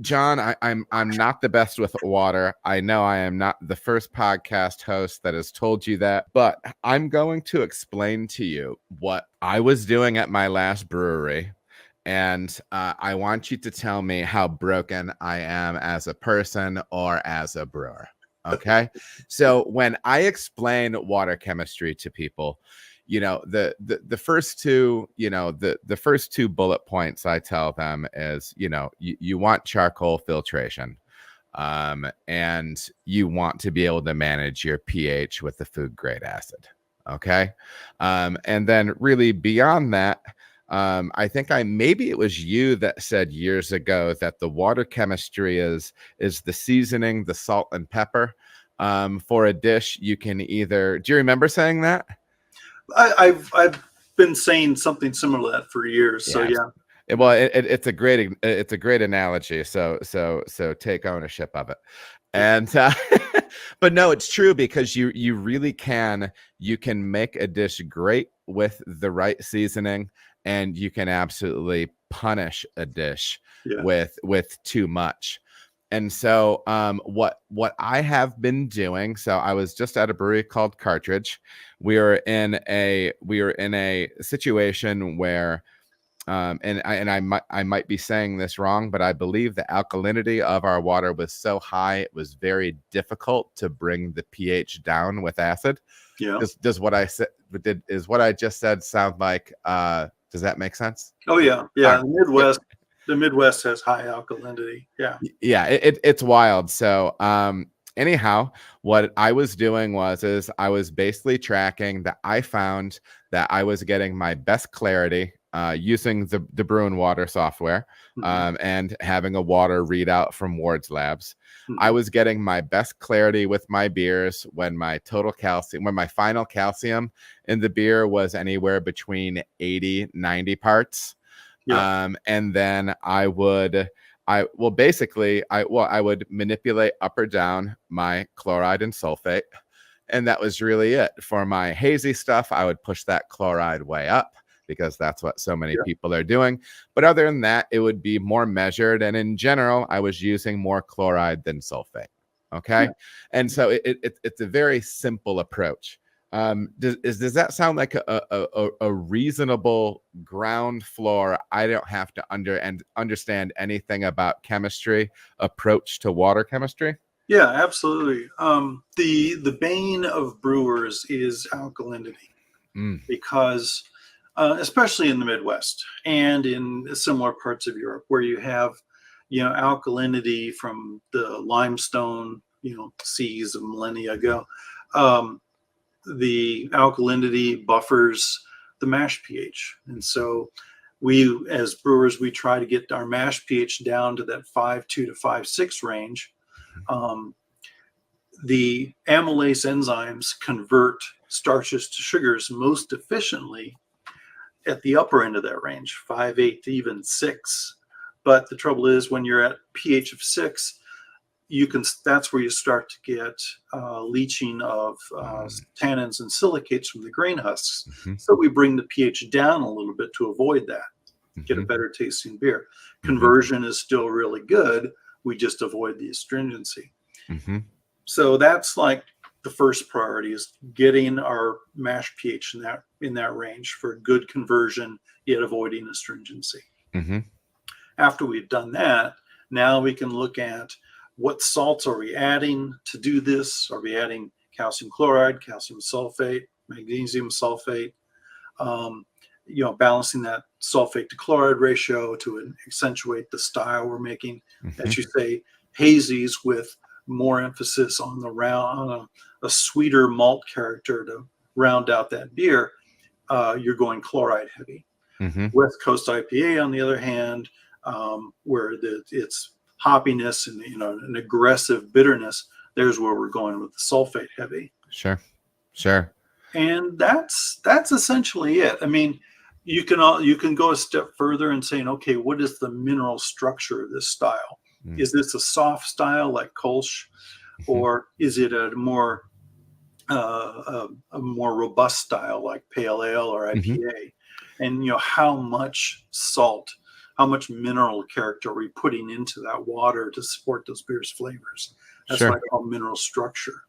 John, I'm not the best with water. I know I am not the first podcast host that has told you that, but I'm going to explain to you what I was doing at my last brewery. And I want you to tell me how broken I am as a person or as a brewer. Okay. So when I explain water chemistry to people, the first two, the first two bullet points I tell them is, you want charcoal filtration, and you want to be able to manage your pH with the food grade acid. Okay. And then really beyond that, I think maybe it was you that said years ago that the water chemistry is the seasoning, the salt and pepper. For a dish, you can either, do you remember saying that? I've been saying something similar to that for years. So yeah. Well, it's a great analogy. So take ownership of it. And but no, it's true, because you really can make a dish great with the right seasoning, and you can absolutely punish a dish with too much. And so what I have been doing, so I was just at a brewery called Cartridge. We were in a situation where and I might be saying this wrong, but I believe the alkalinity of our water was so high it was very difficult to bring the pH down with acid. Yeah. Does what I said is what I just said sound like? Does that make sense? Oh yeah, yeah. The Midwest has high alkalinity. Yeah. Yeah, it's wild. So anyhow, what I was doing is I was basically tracking that. I found that I was getting my best clarity using the Brew and Water software, and having a water readout from Ward's Labs. I was getting my best clarity with my beers when my final calcium in the beer was anywhere between 80-90 parts. Yeah. And then I would manipulate up or down my chloride and sulfate. And that was really it. For my hazy stuff, I would push that chloride way up, because that's what so many people are doing. But other than that, it would be more measured. And in general, I was using more chloride than sulfate. Okay. Yeah. And so it's a very simple approach. Does that sound like a reasonable ground floor? I don't have to understand anything about chemistry approach to water chemistry. Yeah, absolutely. The bane of brewers is alkalinity, because especially in the Midwest and in similar parts of Europe, where you have, alkalinity from the limestone, seas of millennia ago. The alkalinity buffers the mash pH. And so we, as brewers, we try to get our mash pH down to that 5.2 to 5.6 range. The amylase enzymes convert starches to sugars most efficiently at the upper end of that range, 5.8 to even 6. But the trouble is, when you're at pH of 6, that's where you start to get leaching of tannins and silicates from the grain husks. So we bring the pH down a little bit to avoid that, get a better tasting beer. Conversion is still really good. We just avoid the astringency. So that's like the first priority, is getting our mash pH in that range for good conversion, yet avoiding astringency. After we've done that, now we can look at what salts are we adding to do this. Are we adding calcium chloride, calcium sulfate, magnesium sulfate? Balancing that sulfate to chloride ratio to accentuate the style we're making. As you say, hazies with more emphasis on a sweeter malt character to round out that beer. You're going chloride heavy. West Coast IPA, on the other hand, where it's hoppiness and an aggressive bitterness, there's where we're going with the sulfate heavy. Sure. And that's essentially it. I mean, you can go a step further and saying, okay, what is the mineral structure of this style? Is this a soft style like Kolsch, or is it a more robust style like Pale Ale or IPA? And how much salt, how much mineral character are we putting into that water to support those beer's flavors. That's Sure. what I call mineral structure.